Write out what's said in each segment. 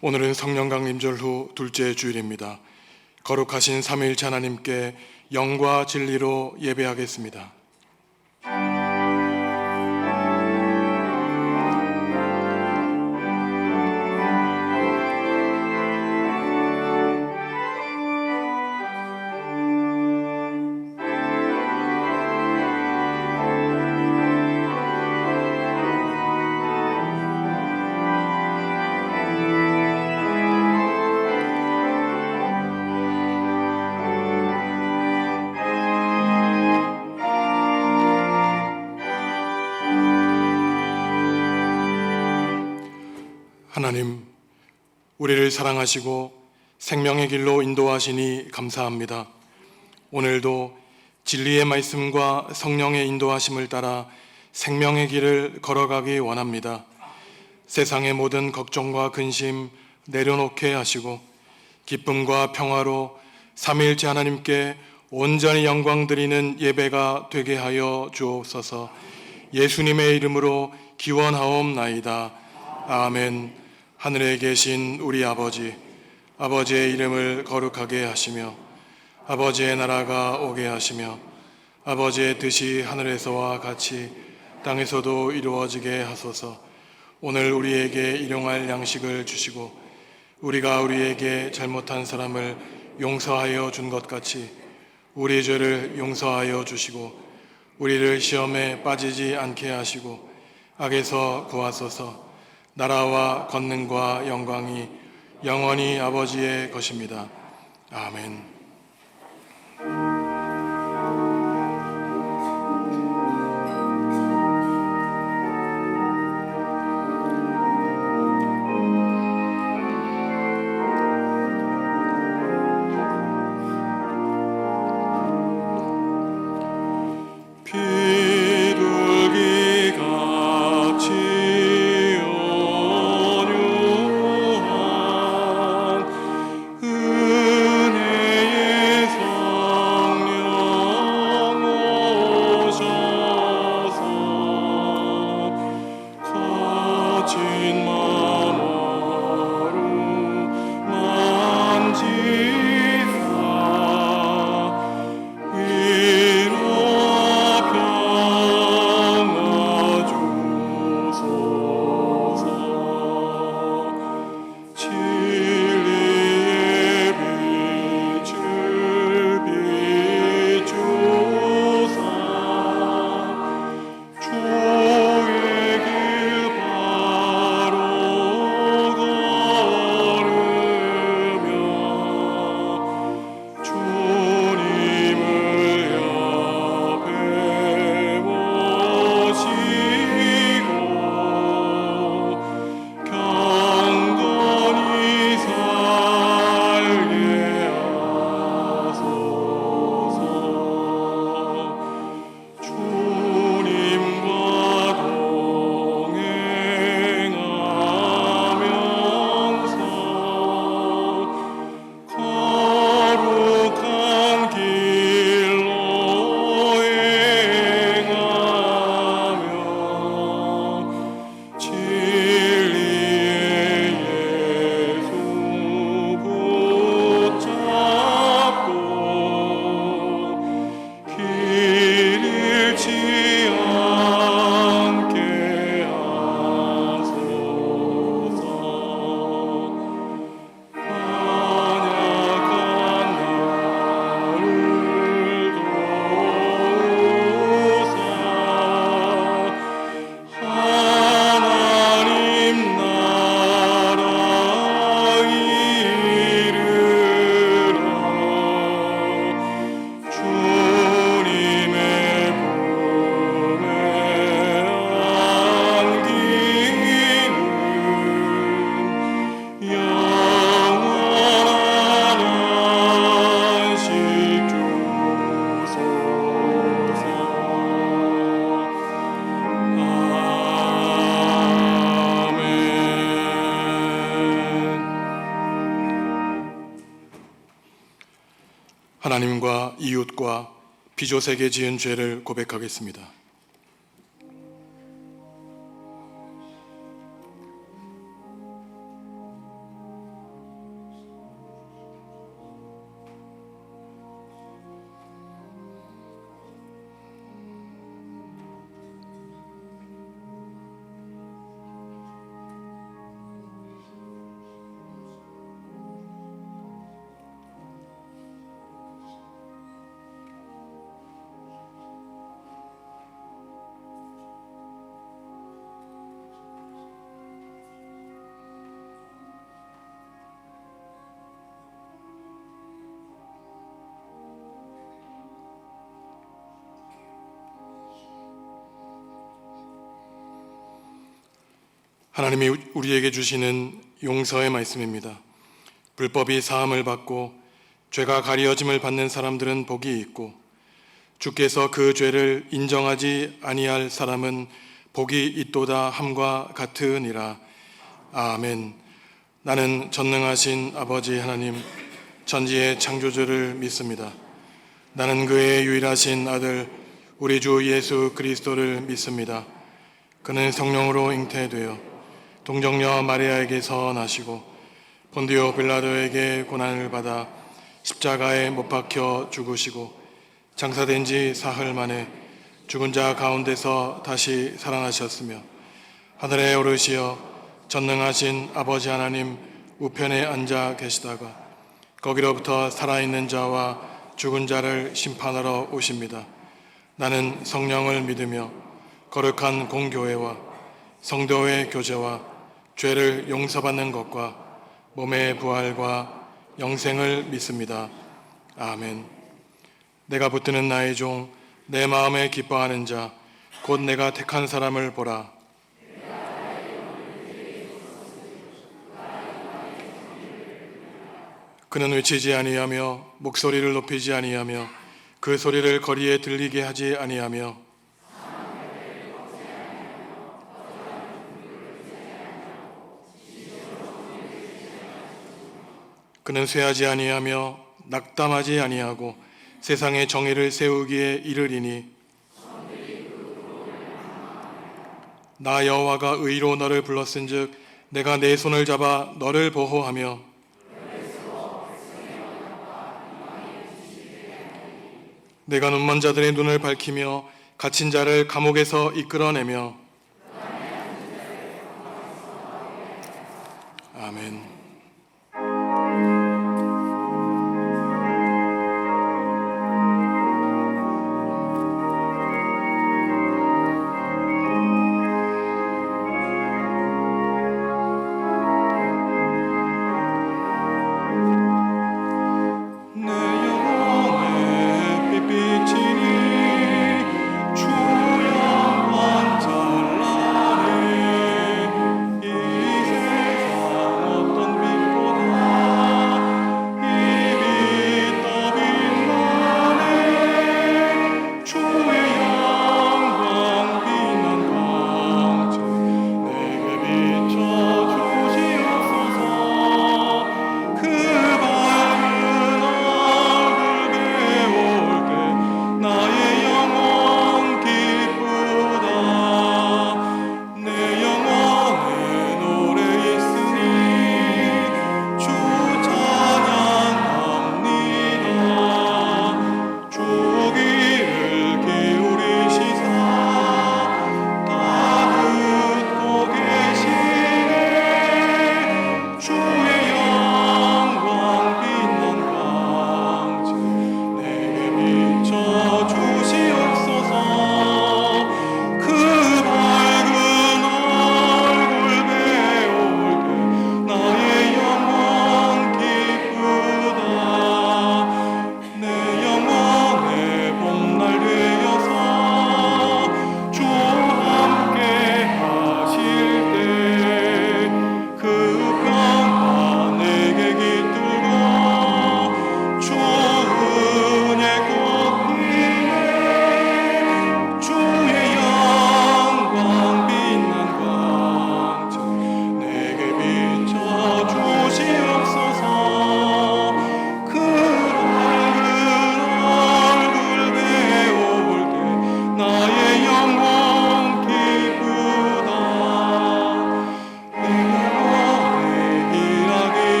오늘은 성령 강림절 후 둘째 주일입니다. 거룩하신 삼위일체 하나님께 영과 진리로 예배하겠습니다. 하나님, 우리를 사랑하시고 생명의 길로 인도하시니 감사합니다. 오늘도 진리의 말씀과 성령의 인도하심을 따라 생명의 길을 걸어가기 원합니다. 세상의 모든 걱정과 근심 내려놓게 하시고 기쁨과 평화로 삼위일체 하나님께 온전히 영광 드리는 예배가 되게 하여 주옵소서. 예수님의 이름으로 기원하옵나이다. 아멘. 하늘에 계신 우리 아버지, 아버지의 이름을 거룩하게 하시며 아버지의 나라가 오게 하시며 아버지의 뜻이 하늘에서와 같이 땅에서도 이루어지게 하소서. 오늘 우리에게 일용할 양식을 주시고 우리가 우리에게 잘못한 사람을 용서하여 준 것 같이 우리 죄를 용서하여 주시고 우리를 시험에 빠지지 않게 하시고 악에서 구하소서. 나라와 권능과 영광이 영원히 아버지의 것입니다. 아멘. 은혜의 하나님과 이웃과 피조세계 지은 죄를 고백하겠습니다. 하나님이 우리에게 주시는 용서의 말씀입니다. 불법이 사함을 받고 죄가 가리어짐을 받는 사람들은 복이 있고 주께서 그 죄를 인정하지 아니할 사람은 복이 있도다 함과 같으니라. 아멘. 나는 전능하신 아버지 하나님 천지의 창조주를 믿습니다. 나는 그의 유일하신 아들 우리 주 예수 그리스도를 믿습니다. 그는 성령으로 잉태되어 동정녀 마리아에게서 나시고 본디오 빌라도에게 고난을 받아 십자가에 못 박혀 죽으시고 장사된 지 사흘 만에 죽은 자 가운데서 다시 살아나셨으며 하늘에 오르시어 전능하신 아버지 하나님 우편에 앉아 계시다가 거기로부터 살아있는 자와 죽은 자를 심판하러 오십니다. 나는 성령을 믿으며 거룩한 공교회와 성도의 교제와 죄를 용서받는 것과 몸의 부활과 영생을 믿습니다. 아멘. 내가 붙드는 나의 종, 내 마음에 기뻐하는 자, 곧 내가 택한 사람을 보라. 그는 외치지 아니하며 목소리를 높이지 아니하며 그 소리를 거리에 들리게 하지 아니하며 그는 쇠하지 아니하며 낙담하지 아니하고 세상의 정의를 세우기에 이르리니 나 여호와가 의로 너를 불렀은즉 내가 내 손을 잡아 너를 보호하며 내가 눈먼 자들의 눈을 밝히며 갇힌 자를 감옥에서 이끌어내며 아멘. 어떤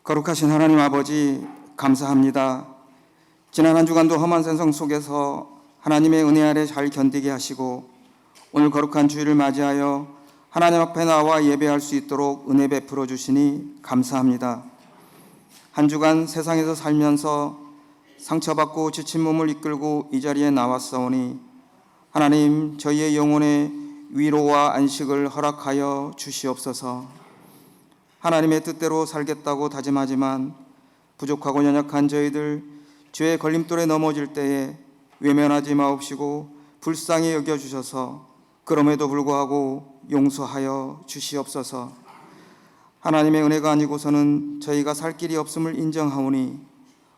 거룩하신 하나님 아버지, 감사합니다. 지난 한 주간도 험한 세상 속에서 하나님의 은혜 아래 잘 견디게 하시고 오늘 거룩한 주일을 맞이하여 하나님 앞에 나와 예배할 수 있도록 은혜 베풀어 주시니 감사합니다. 한 주간 세상에서 살면서 상처받고 지친 몸을 이끌고 이 자리에 나왔사오니 하나님, 저희의 영혼에 위로와 안식을 허락하여 주시옵소서. 하나님의 뜻대로 살겠다고 다짐하지만 부족하고 연약한 저희들, 죄의 걸림돌에 넘어질 때에 외면하지 마옵시고 불쌍히 여겨주셔서 그럼에도 불구하고 용서하여 주시옵소서. 하나님의 은혜가 아니고서는 저희가 살 길이 없음을 인정하오니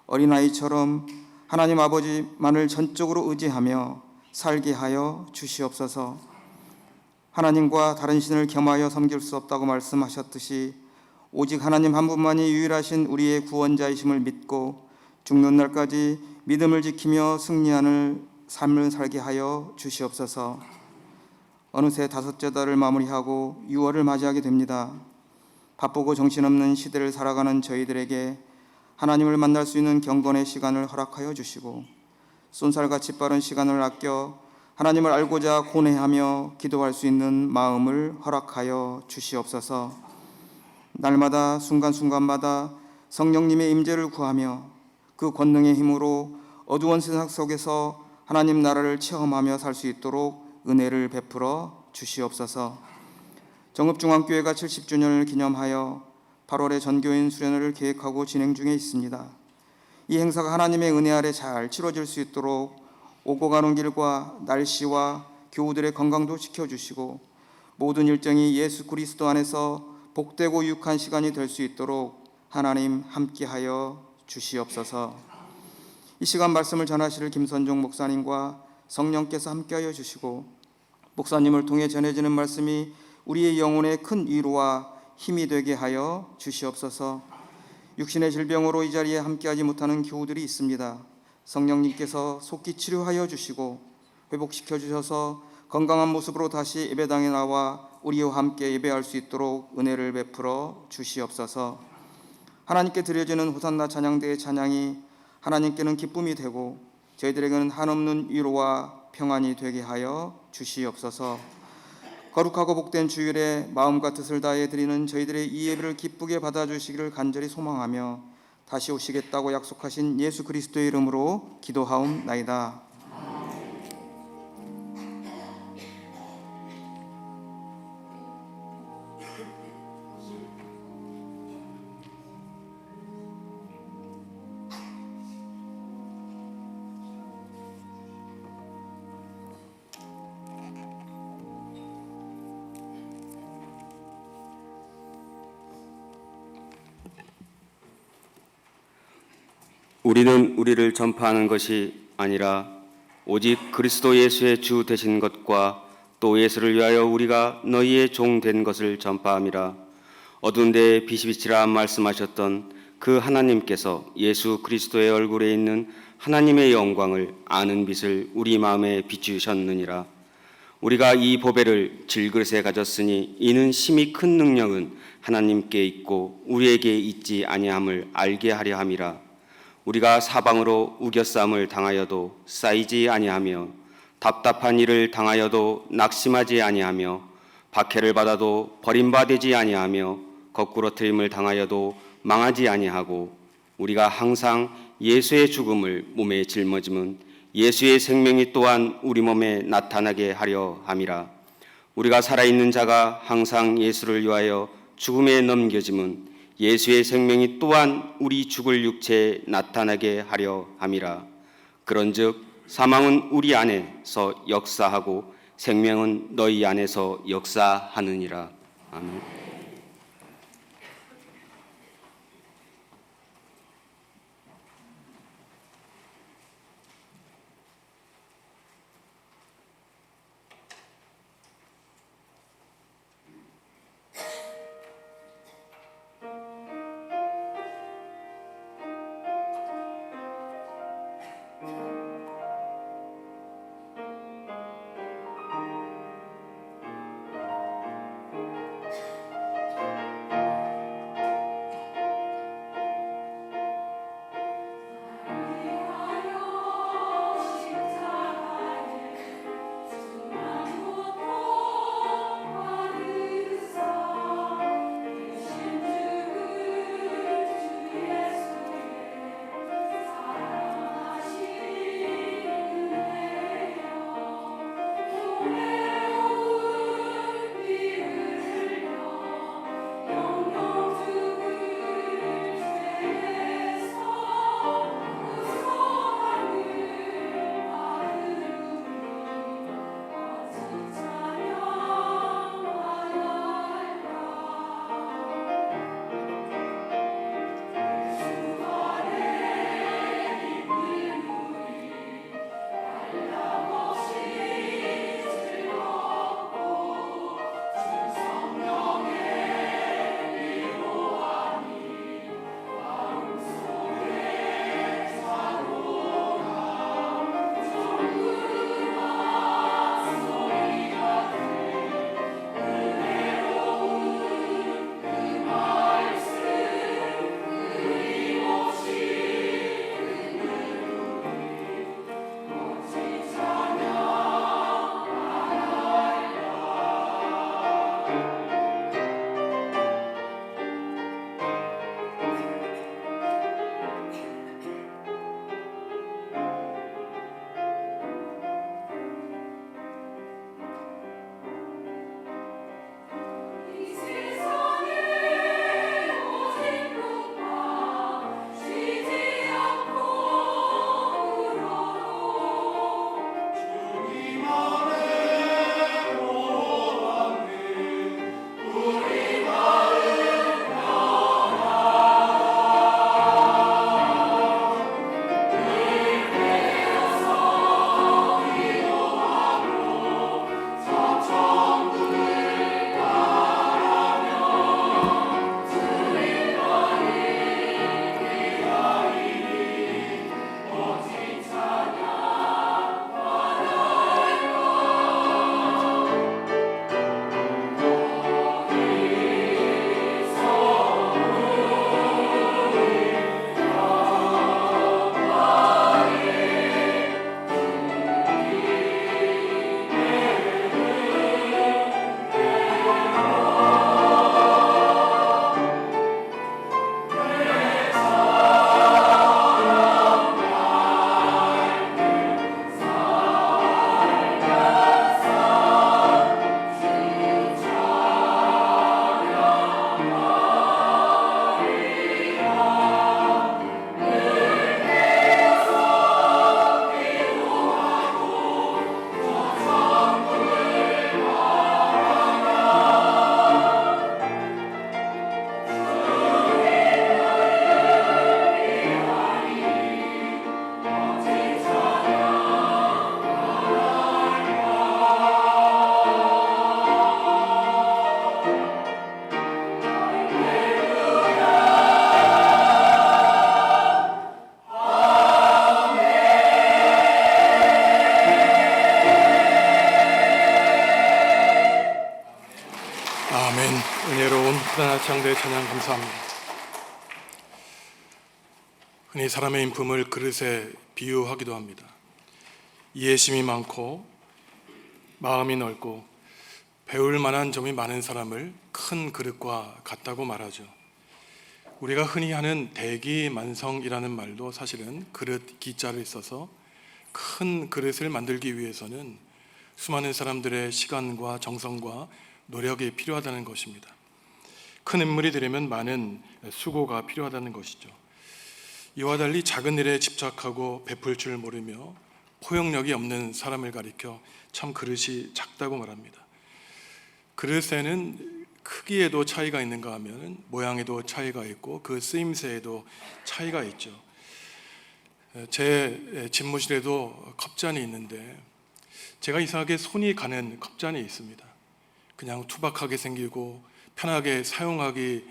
어린아이처럼 하나님 아버지만을 전적으로 의지하며 살게 하여 주시옵소서. 하나님과 다른 신을 겸하여 섬길 수 없다고 말씀하셨듯이 오직 하나님 한 분만이 유일하신 우리의 구원자이심을 믿고 죽는 날까지 믿음을 지키며 승리하는 삶을 살게 하여 주시옵소서. 어느새 다섯째 달을 마무리하고 6월을 맞이하게 됩니다. 바쁘고 정신없는 시대를 살아가는 저희들에게 하나님을 만날 수 있는 경건의 시간을 허락하여 주시고 쏜살같이 빠른 시간을 아껴 하나님을 알고자 고뇌하며 기도할 수 있는 마음을 허락하여 주시옵소서. 날마다 순간순간마다 성령님의 임재를 구하며 그 권능의 힘으로 어두운 세상 속에서 하나님 나라를 체험하며 살 수 있도록 은혜를 베풀어 주시옵소서. 정읍중앙교회가 70주년을 기념하여 8월에 전교인 수련회를 계획하고 진행 중에 있습니다. 이 행사가 하나님의 은혜 아래 잘 치러질 수 있도록 오고 가는 길과 날씨와 교우들의 건강도 지켜주시고 모든 일정이 예수 그리스도 안에서 복되고 유익한 시간이 될 수 있도록 하나님 함께하여 주시옵소서. 이 시간 말씀을 전하실 김선종 목사님과 성령께서 함께하여 주시고 목사님을 통해 전해지는 말씀이 우리의 영혼에 큰 위로와 힘이 되게 하여 주시옵소서. 육신의 질병으로 이 자리에 함께하지 못하는 교우들이 있습니다. 성령님께서 속히 치료하여 주시고 회복시켜 주셔서 건강한 모습으로 다시 예배당에 나와 우리와 함께 예배할 수 있도록 은혜를 베풀어 주시옵소서. 하나님께 드려지는 호산나 찬양대의 찬양이 하나님께는 기쁨이 되고 저희들에게는 한없는 위로와 평안이 되게 하여 주시옵소서. 거룩하고 복된 주일에 마음과 뜻을 다해 드리는 저희들의 이 예배를 기쁘게 받아주시기를 간절히 소망하며 다시 오시겠다고 약속하신 예수 그리스도의 이름으로 기도하옵나이다. 우리는 우리를 전파하는 것이 아니라 오직 그리스도 예수의 주 되신 것과 또 예수를 위하여 우리가 너희의 종 된 것을 전파함이라. 어두운 데에 빛이 비치라 말씀하셨던 그 하나님께서 예수 그리스도의 얼굴에 있는 하나님의 영광을 아는 빛을 우리 마음에 비추셨느니라. 우리가 이 보배를 질그릇에 가졌으니 이는 심히 큰 능력은 하나님께 있고 우리에게 있지 아니함을 알게 하려 함이라. 우리가 사방으로 우겨싸움을 당하여도 쌓이지 아니하며 답답한 일을 당하여도 낙심하지 아니하며 박해를 받아도 버림받지 아니하며 거꾸로 트임을 당하여도 망하지 아니하고 우리가 항상 예수의 죽음을 몸에 짊어짐은 예수의 생명이 또한 우리 몸에 나타나게 하려 함이라. 우리가 살아있는 자가 항상 예수를 위하여 죽음에 넘겨짐은 예수의 생명이 또한 우리 죽을 육체에 나타나게 하려 함이라. 그런즉 사망은 우리 안에서 역사하고 생명은 너희 안에서 역사하느니라. 아멘. 합창대 찬양 감사합니다. 흔히 사람의 인품을 그릇에 비유하기도 합니다. 이해심이 많고 마음이 넓고 배울 만한 점이 많은 사람을 큰 그릇과 같다고 말하죠. 우리가 흔히 하는 대기만성이라는 말도 사실은 그릇 기자를 써서 큰 그릇을 만들기 위해서는 수많은 사람들의 시간과 정성과 노력이 필요하다는 것입니다. 큰 인물이 되려면 많은 수고가 필요하다는 것이죠. 이와 달리 작은 일에 집착하고 베풀 줄 모르며 포용력이 없는 사람을 가리켜 참 그릇이 작다고 말합니다. 그릇에는 크기에도 차이가 있는가 하면 모양에도 차이가 있고 그 쓰임새에도 차이가 있죠. 제 집무실에도 컵잔이 있는데 제가 이상하게 손이 가는 컵잔이 있습니다. 그냥 투박하게 생기고 편하게 사용하기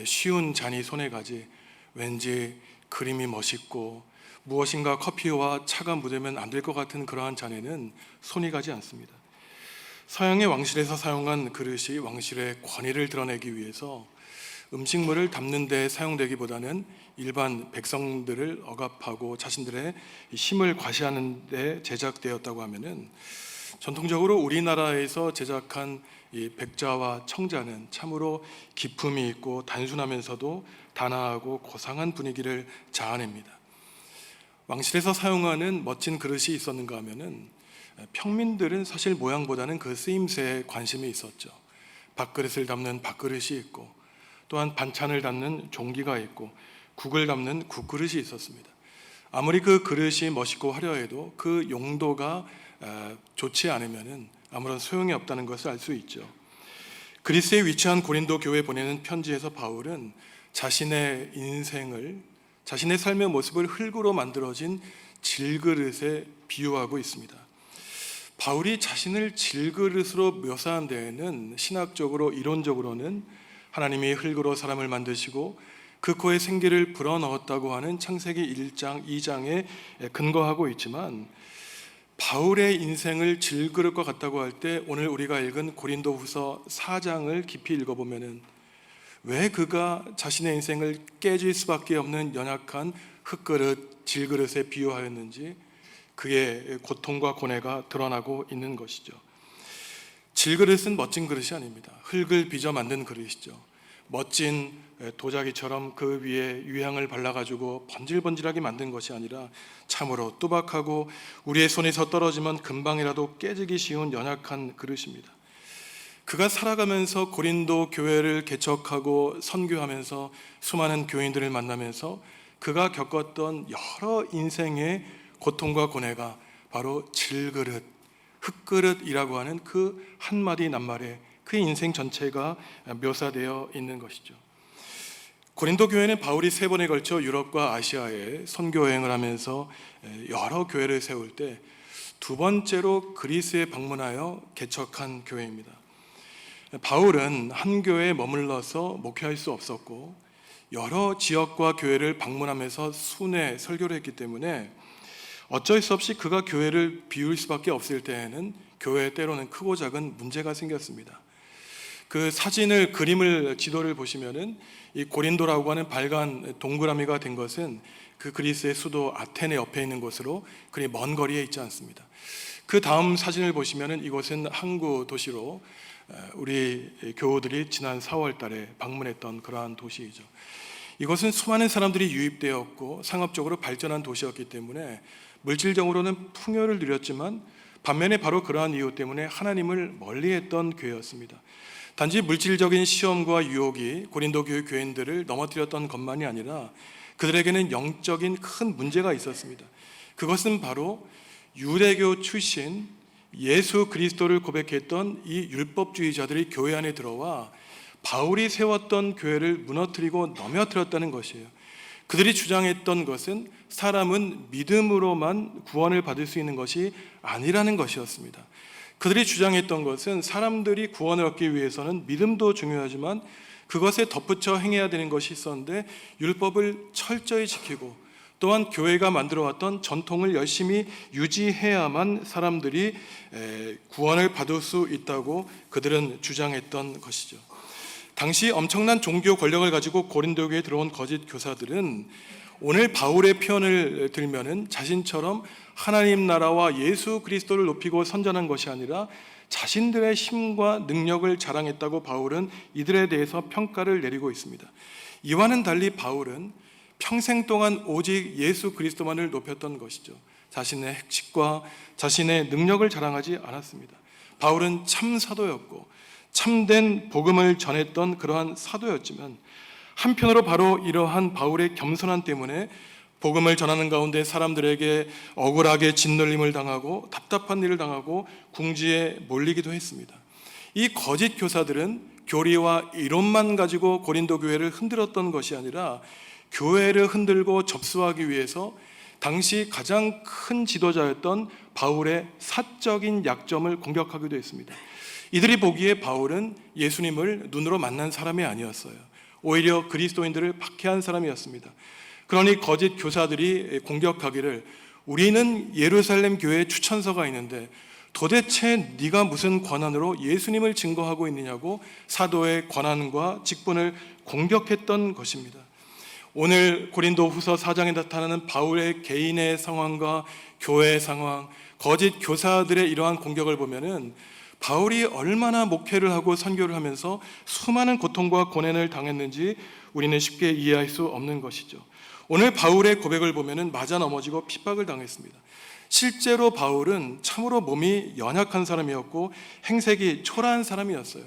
쉬운 잔이 손에 가지 왠지 그림이 멋있고 무엇인가 커피와 차가 묻으면 안 될 것 같은 그러한 잔에는 손이 가지 않습니다. 서양의 왕실에서 사용한 그릇이 왕실의 권위를 드러내기 위해서 음식물을 담는 데 사용되기보다는 일반 백성들을 억압하고 자신들의 힘을 과시하는 데 제작되었다고 하면은 전통적으로 우리나라에서 제작한 이 백자와 청자는 참으로 기품이 있고 단순하면서도 단아하고 고상한 분위기를 자아냅니다. 왕실에서 사용하는 멋진 그릇이 있었는가 하면은 평민들은 사실 모양보다는 그 쓰임새에 관심이 있었죠. 밥그릇을 담는 밥그릇이 있고 또한 반찬을 담는 종기가 있고 국을 담는 국그릇이 있었습니다. 아무리 그 그릇이 멋있고 화려해도 그 용도가 좋지 않으면은 아무런 소용이 없다는 것을 알 수 있죠. 그리스에 위치한 고린도 교회에 보내는 편지에서 바울은 자신의 인생을, 자신의 삶의 모습을 흙으로 만들어진 질그릇에 비유하고 있습니다. 바울이 자신을 질그릇으로 묘사한 데에는 신학적으로 이론적으로는 하나님이 흙으로 사람을 만드시고 그 코에 생기를 불어넣었다고 하는 창세기 1장, 2장에 근거하고 있지만 바울의 인생을 질그릇과 같다고 할 때 오늘 우리가 읽은 고린도후서 4장을 깊이 읽어보면은 왜 그가 자신의 인생을 깨질 수밖에 없는 연약한 흙그릇, 질그릇에 비유하였는지 그의 고통과 고뇌가 드러나고 있는 것이죠. 질그릇은 멋진 그릇이 아닙니다. 흙을 빚어 만든 그릇이죠. 멋진 도자기처럼 그 위에 유향을 발라가지고 번질번질하게 만든 것이 아니라 참으로 뚜박하고 우리의 손에서 떨어지면 금방이라도 깨지기 쉬운 연약한 그릇입니다. 그가 살아가면서 고린도 교회를 개척하고 선교하면서 수많은 교인들을 만나면서 그가 겪었던 여러 인생의 고통과 고뇌가 바로 질그릇, 흙그릇이라고 하는 그 한마디 낱말에 그 인생 전체가 묘사되어 있는 것이죠. 고린도 교회는 바울이 3번에 걸쳐 유럽과 아시아에 선교여행을 하면서 여러 교회를 세울 때 2번째로 그리스에 방문하여 개척한 교회입니다. 바울은 한 교회에 머물러서 목회할 수 없었고 여러 지역과 교회를 방문하면서 순회 설교를 했기 때문에 어쩔 수 없이 그가 교회를 비울 수밖에 없을 때에는 교회에 때로는 크고 작은 문제가 생겼습니다. 그 사진을, 그림을, 지도를 보시면은 이 고린도라고 하는 빨간 동그라미가 된 것은 그 그리스의 수도 아테네 옆에 있는 곳으로 그리 먼 거리에 있지 않습니다. 그 다음 사진을 보시면은 이곳은 항구 도시로 우리 교우들이 지난 4월 달에 방문했던 그러한 도시이죠. 이것은 수많은 사람들이 유입되었고 상업적으로 발전한 도시였기 때문에 물질적으로는 풍요를 누렸지만 반면에 바로 그러한 이유 때문에 하나님을 멀리했던 교회였습니다. 단지 물질적인 시험과 유혹이 고린도 교회 교인들을 넘어뜨렸던 것만이 아니라 그들에게는 영적인 큰 문제가 있었습니다. 그것은 바로 유대교 출신 예수 그리스도를 고백했던 이 율법주의자들이 교회 안에 들어와 바울이 세웠던 교회를 무너뜨리고 넘어뜨렸다는 것이에요. 그들이 주장했던 것은 사람은 믿음으로만 구원을 받을 수 있는 것이 아니라는 것이었습니다. 그들이 주장했던 것은 사람들이 구원을 얻기 위해서는 믿음도 중요하지만 그것에 덧붙여 행해야 되는 것이 있었는데 율법을 철저히 지키고 또한 교회가 만들어왔던 전통을 열심히 유지해야만 사람들이 구원을 받을 수 있다고 그들은 주장했던 것이죠. 당시 엄청난 종교 권력을 가지고 고린도 교회에 들어온 거짓 교사들은 오늘 바울의 표현을 들면은 자신처럼 하나님 나라와 예수 그리스도를 높이고 선전한 것이 아니라 자신들의 힘과 능력을 자랑했다고 바울은 이들에 대해서 평가를 내리고 있습니다. 이와는 달리 바울은 평생 동안 오직 예수 그리스도만을 높였던 것이죠. 자신의 핵심과 자신의 능력을 자랑하지 않았습니다. 바울은 참 사도였고 참된 복음을 전했던 그러한 사도였지만 한편으로 바로 이러한 바울의 겸손함 때문에 복음을 전하는 가운데 사람들에게 억울하게 짓눌림을 당하고 답답한 일을 당하고 궁지에 몰리기도 했습니다. 이 거짓 교사들은 교리와 이론만 가지고 고린도 교회를 흔들었던 것이 아니라 교회를 흔들고 접수하기 위해서 당시 가장 큰 지도자였던 바울의 사적인 약점을 공격하기도 했습니다. 이들이 보기에 바울은 예수님을 눈으로 만난 사람이 아니었어요. 오히려 그리스도인들을 박해한 사람이었습니다. 그러니 거짓 교사들이 공격하기를 우리는 예루살렘 교회에 추천서가 있는데 도대체 네가 무슨 권한으로 예수님을 증거하고 있느냐고 사도의 권한과 직분을 공격했던 것입니다. 오늘 고린도 후서 4장에 나타나는 바울의 개인의 상황과 교회의 상황, 거짓 교사들의 이러한 공격을 보면은 바울이 얼마나 목회를 하고 선교를 하면서 수많은 고통과 고난을 당했는지 우리는 쉽게 이해할 수 없는 것이죠. 오늘 바울의 고백을 보면은 맞아 넘어지고 핍박을 당했습니다. 실제로 바울은 참으로 몸이 연약한 사람이었고 행색이 초라한 사람이었어요.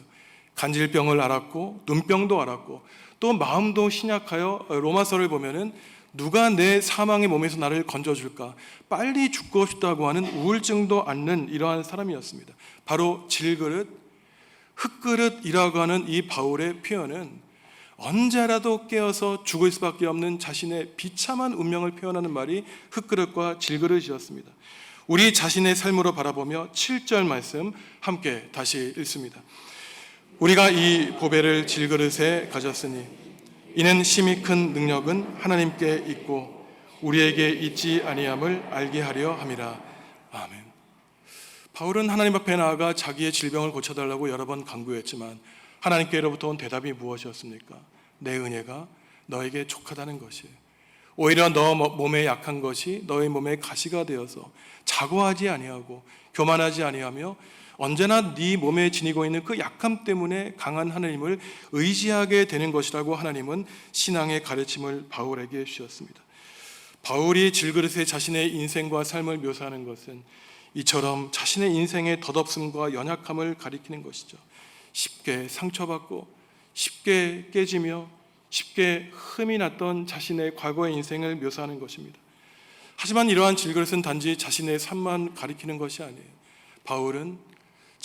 간질병을 앓았고 눈병도 앓았고 또 마음도 신약하여 로마서를 보면은 누가 내 사망의 몸에서 나를 건져줄까? 빨리 죽고 싶다고 하는 우울증도 앓는 이러한 사람이었습니다. 바로 질그릇, 흙그릇이라고 하는 이 바울의 표현은 언제라도 깨어서 죽을 수밖에 없는 자신의 비참한 운명을 표현하는 말이 흙그릇과 질그릇이었습니다. 우리 자신의 삶으로 바라보며 7절 말씀 함께 다시 읽습니다. 우리가 이 보배를 질그릇에 가졌으니 이는 심히 큰 능력은 하나님께 있고 우리에게 있지 아니함을 알게 하려 함이라. 아멘. 바울은 하나님 앞에 나아가 자기의 질병을 고쳐달라고 여러 번 간구했지만 하나님께로부터 온 대답이 무엇이었습니까? 내 은혜가 너에게 족하다는 것이에요. 오히려 너 몸에 약한 것이 너의 몸에 가시가 되어서 자고하지 아니하고 교만하지 아니하며 언제나 네 몸에 지니고 있는 그 약함 때문에 강한 하나님을 의지하게 되는 것이라고 하나님은 신앙의 가르침을 바울에게 주셨습니다. 바울이 질그릇에 자신의 인생과 삶을 묘사하는 것은 이처럼 자신의 인생의 덧없음과 연약함을 가리키는 것이죠. 쉽게 상처받고 쉽게 깨지며 쉽게 흠이 났던 자신의 과거의 인생을 묘사하는 것입니다. 하지만 이러한 질그릇은 단지 자신의 삶만 가리키는 것이 아니에요. 바울은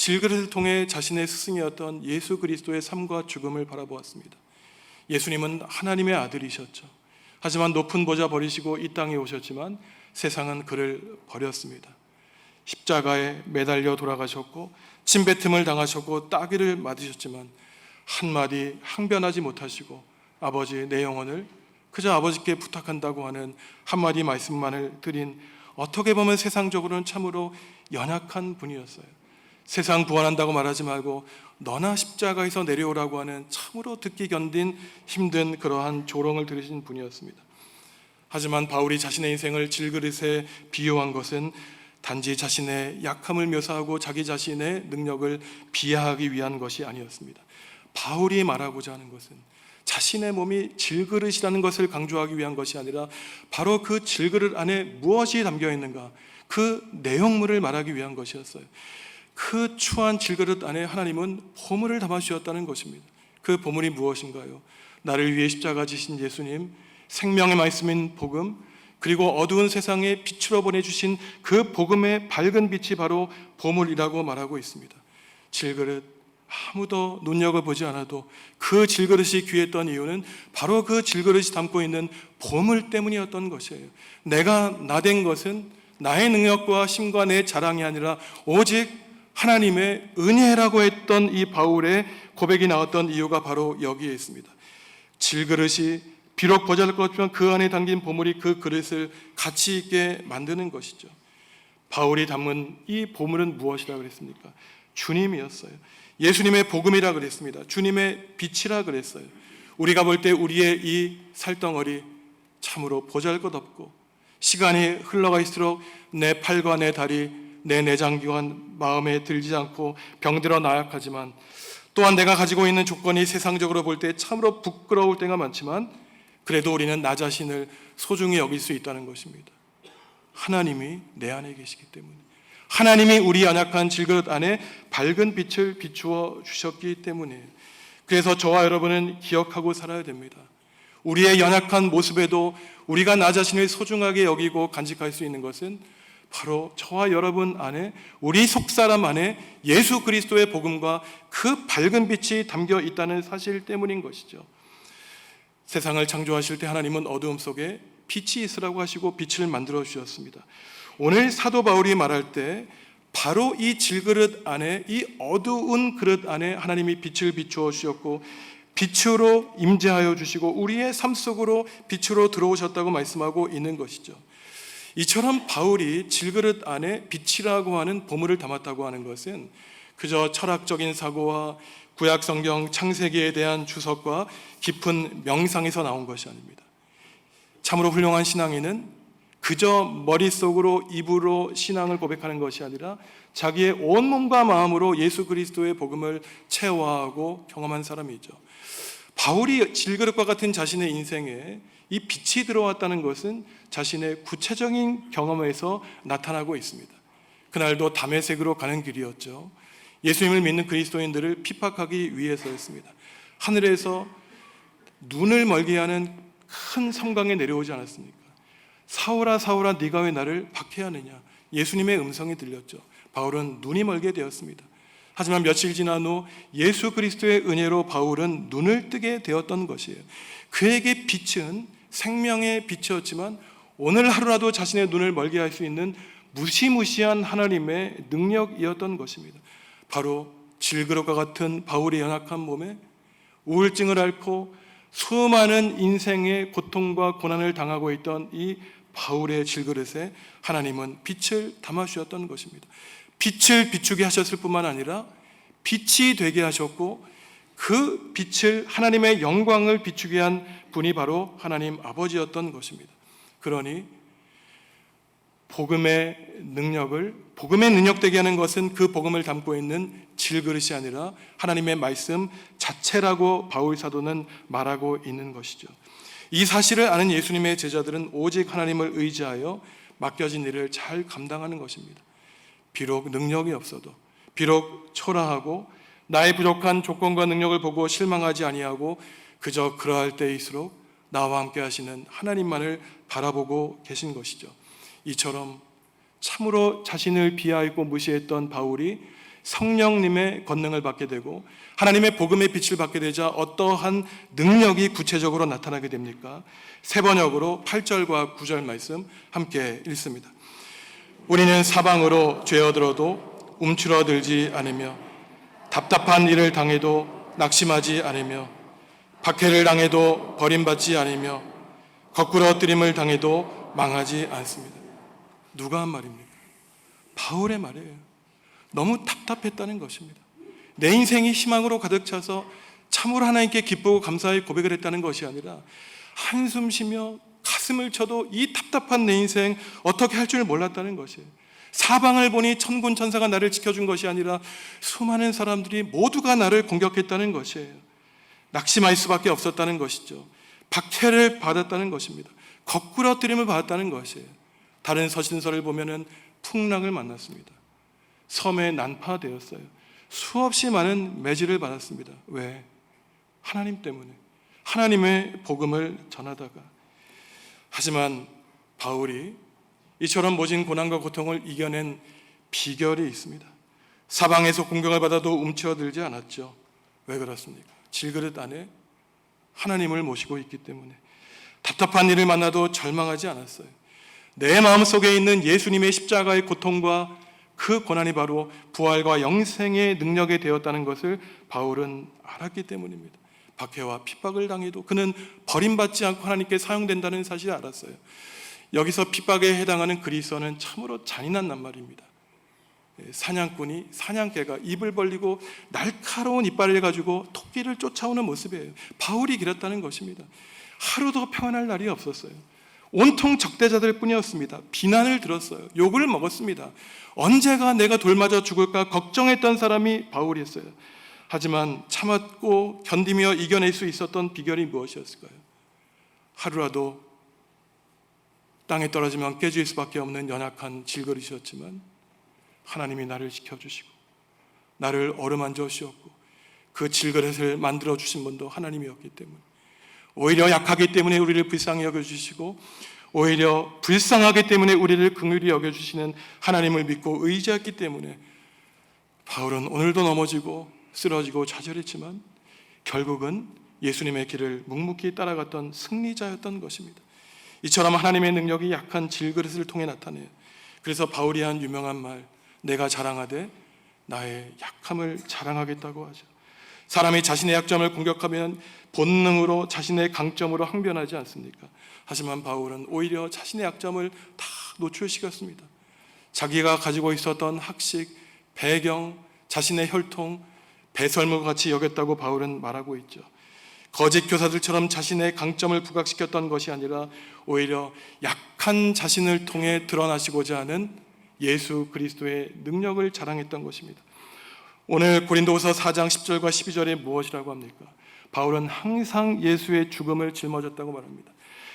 질그릇을 통해 자신의 스승이었던 예수 그리스도의 삶과 죽음을 바라보았습니다. 예수님은 하나님의 아들이셨죠. 하지만 높은 보좌 버리시고 이 땅에 오셨지만 세상은 그를 버렸습니다. 십자가에 매달려 돌아가셨고 침뱉음을 당하셨고 따귀를 맞으셨지만 한마디 항변하지 못하시고 아버지 내 영혼을 그저 아버지께 부탁한다고 하는 한마디 말씀만을 드린 어떻게 보면 세상적으로는 참으로 연약한 분이었어요. 세상 구원한다고 말하지 말고 너나 십자가에서 내려오라고 하는 참으로 듣기 견딘 힘든 그러한 조롱을 들으신 분이었습니다. 하지만 바울이 자신의 인생을 질그릇에 비유한 것은 단지 자신의 약함을 묘사하고 자기 자신의 능력을 비하하기 위한 것이 아니었습니다. 바울이 말하고자 하는 것은 자신의 몸이 질그릇이라는 것을 강조하기 위한 것이 아니라 바로 그 질그릇 안에 무엇이 담겨 있는가, 그 내용물을 말하기 위한 것이었어요. 그 추한 질그릇 안에 하나님은 보물을 담아주셨다는 것입니다. 그 보물이 무엇인가요? 나를 위해 십자가 지신 예수님, 생명의 말씀인 복음, 그리고 어두운 세상에 빛으로 보내주신 그 복음의 밝은 빛이 바로 보물이라고 말하고 있습니다. 질그릇, 아무도 눈여겨보지 않아도 그 질그릇이 귀했던 이유는 바로 그 질그릇이 담고 있는 보물 때문이었던 것이에요. 내가 나된 것은 나의 능력과 힘과 내 자랑이 아니라 오직 하나님의 은혜라고 했던 이 바울의 고백이 나왔던 이유가 바로 여기에 있습니다. 질그릇이 비록 보잘것없지만 그 안에 담긴 보물이 그 그릇을 가치 있게 만드는 것이죠. 바울이 담은 이 보물은 무엇이라고 그랬습니까? 주님이었어요. 예수님의 복음이라 그랬습니다. 주님의 빛이라 그랬어요. 우리가 볼 때 우리의 이 살덩어리 참으로 보잘것없고 시간이 흘러갈수록 내 팔과 내 다리, 내 내장기관 마음에 들지 않고 병들어 나약하지만, 또한 내가 가지고 있는 조건이 세상적으로 볼 때 참으로 부끄러울 때가 많지만, 그래도 우리는 나 자신을 소중히 여길 수 있다는 것입니다. 하나님이 내 안에 계시기 때문에, 하나님이 우리 연약한 질그릇 안에 밝은 빛을 비추어 주셨기 때문에, 그래서 저와 여러분은 기억하고 살아야 됩니다. 우리의 연약한 모습에도 우리가 나 자신을 소중하게 여기고 간직할 수 있는 것은 바로 저와 여러분 안에, 우리 속사람 안에 예수 그리스도의 복음과 그 밝은 빛이 담겨 있다는 사실 때문인 것이죠. 세상을 창조하실 때 하나님은 어두움 속에 빛이 있으라고 하시고 빛을 만들어 주셨습니다. 오늘 사도 바울이 말할 때 바로 이 질그릇 안에, 이 어두운 그릇 안에 하나님이 빛을 비추어 주셨고 빛으로 임재하여 주시고 우리의 삶 속으로 빛으로 들어오셨다고 말씀하고 있는 것이죠. 이처럼 바울이 질그릇 안에 빛이라고 하는 보물을 담았다고 하는 것은 그저 철학적인 사고와 구약 성경 창세기에 대한 주석과 깊은 명상에서 나온 것이 아닙니다. 참으로 훌륭한 신앙인은 그저 머릿속으로 입으로 신앙을 고백하는 것이 아니라 자기의 온몸과 마음으로 예수 그리스도의 복음을 체화하고 경험한 사람이죠. 바울이 질그릇과 같은 자신의 인생에 이 빛이 들어왔다는 것은 자신의 구체적인 경험에서 나타나고 있습니다. 그날도 다메섹으로 가는 길이었죠. 예수님을 믿는 그리스도인들을 핍박하기 위해서였습니다. 하늘에서 눈을 멀게 하는 큰 섬광에 내려오지 않았습니까? 사울아 사울아 네가 왜 나를 박해하느냐, 예수님의 음성이 들렸죠. 바울은 눈이 멀게 되었습니다. 하지만 며칠 지난 후 예수 그리스도의 은혜로 바울은 눈을 뜨게 되었던 것이에요. 그에게 빛은 생명의 빛이었지만 오늘 하루라도 자신의 눈을 멀게 할 수 있는 무시무시한 하나님의 능력이었던 것입니다. 바로 질그릇과 같은 바울의 연약한 몸에 우울증을 앓고 수많은 인생의 고통과 고난을 당하고 있던 이 바울의 질그릇에 하나님은 빛을 담아주셨던 것입니다. 빛을 비추게 하셨을 뿐만 아니라 빛이 되게 하셨고 그 빛을, 하나님의 영광을 비추게 한 분이 바로 하나님 아버지였던 것입니다. 그러니 복음의 능력되게 하는 것은 그 복음을 담고 있는 질그릇이 아니라 하나님의 말씀 자체라고 바울 사도는 말하고 있는 것이죠. 이 사실을 아는 예수님의 제자들은 오직 하나님을 의지하여 맡겨진 일을 잘 감당하는 것입니다. 비록 능력이 없어도, 비록 초라하고 나의 부족한 조건과 능력을 보고 실망하지 아니하고 그저 그러할 때일수록 나와 함께 하시는 하나님만을 바라보고 계신 것이죠. 이처럼 참으로 자신을 비하하고 무시했던 바울이 성령님의 권능을 받게 되고 하나님의 복음의 빛을 받게 되자 어떠한 능력이 구체적으로 나타나게 됩니까? 세 번역으로 8절과 9절 말씀 함께 읽습니다. 우리는 사방으로 죄어들어도 움츠러들지 않으며 답답한 일을 당해도 낙심하지 않으며 박해를 당해도 버림받지 않으며 거꾸로 엎드림을 당해도 망하지 않습니다. 누가 한 말입니까? 바울의 말이에요. 너무 답답했다는 것입니다. 내 인생이 희망으로 가득 차서 참으로 하나님께 기쁘고 감사의 고백을 했다는 것이 아니라 한숨 쉬며 가슴을 쳐도 이 답답한 내 인생 어떻게 할 줄 몰랐다는 것이에요. 사방을 보니 천군 천사가 나를 지켜준 것이 아니라 수많은 사람들이 모두가 나를 공격했다는 것이에요. 낙심할 수밖에 없었다는 것이죠. 박해를 받았다는 것입니다. 거꾸로 엎드림을 받았다는 것이에요. 다른 서신서를 보면은 풍랑을 만났습니다. 섬에 난파되었어요. 수없이 많은 매질을 받았습니다. 왜? 하나님 때문에, 하나님의 복음을 전하다가. 하지만 바울이 이처럼 모진 고난과 고통을 이겨낸 비결이 있습니다. 사방에서 공격을 받아도 움츠러들지 않았죠. 왜 그렇습니까? 질그릇 안에 하나님을 모시고 있기 때문에. 답답한 일을 만나도 절망하지 않았어요. 내 마음속에 있는 예수님의 십자가의 고통과 그 고난이 바로 부활과 영생의 능력이 되었다는 것을 바울은 알았기 때문입니다. 박해와 핍박을 당해도 그는 버림받지 않고 하나님께 사용된다는 사실을 알았어요. 여기서 핍박에 해당하는 그리스어는 참으로 잔인한 낱말입니다. 사냥꾼이 사냥개가 입을 벌리고 날카로운 이빨을 가지고 토끼를 쫓아오는 모습이에요. 바울이 그랬다는 것입니다. 하루도 평안할 날이 없었어요. 온통 적대자들 뿐이었습니다. 비난을 들었어요. 욕을 먹었습니다. 언제가 내가 돌 맞아 죽을까 걱정했던 사람이 바울이었어요. 하지만 참았고 견디며 이겨낼 수 있었던 비결이 무엇이었을까요? 하루라도 땅에 떨어지면 깨질 수밖에 없는 연약한 질그릇이었지만 하나님이 나를 지켜주시고 나를 어루만져 주셨고 그 질그릇을 만들어 주신 분도 하나님이었기 때문에 오히려 약하기 때문에 우리를 불쌍히 여겨주시고 오히려 불쌍하기 때문에 우리를 긍휼히 여겨주시는 하나님을 믿고 의지했기 때문에 바울은 오늘도 넘어지고 쓰러지고 좌절했지만 결국은 예수님의 길을 묵묵히 따라갔던 승리자였던 것입니다. 이처럼 하나님의 능력이 약한 질그릇을 통해 나타내요. 그래서 바울이 한 유명한 말, 내가 자랑하되 나의 약함을 자랑하겠다고 하죠. 사람이 자신의 약점을 공격하면 본능으로 자신의 강점으로 항변하지 않습니까? 하지만 바울은 오히려 자신의 약점을 다 노출시켰습니다. 자기가 가지고 있었던 학식, 배경, 자신의 혈통, 배설물과 같이 여겼다고 바울은 말하고 있죠. 거짓 교사들처럼 자신의 강점을 부각시켰던 것이 아니라 오히려 약한 자신을 통해 드러나시고자 하는 예수 그리스도의 능력을 자랑했던 것입니다. 오늘 고린도후서 4장 10절과 12절에 무엇이라고 합니까? 바울은 항상 예수의 죽음을 짊어졌다고 말합니다.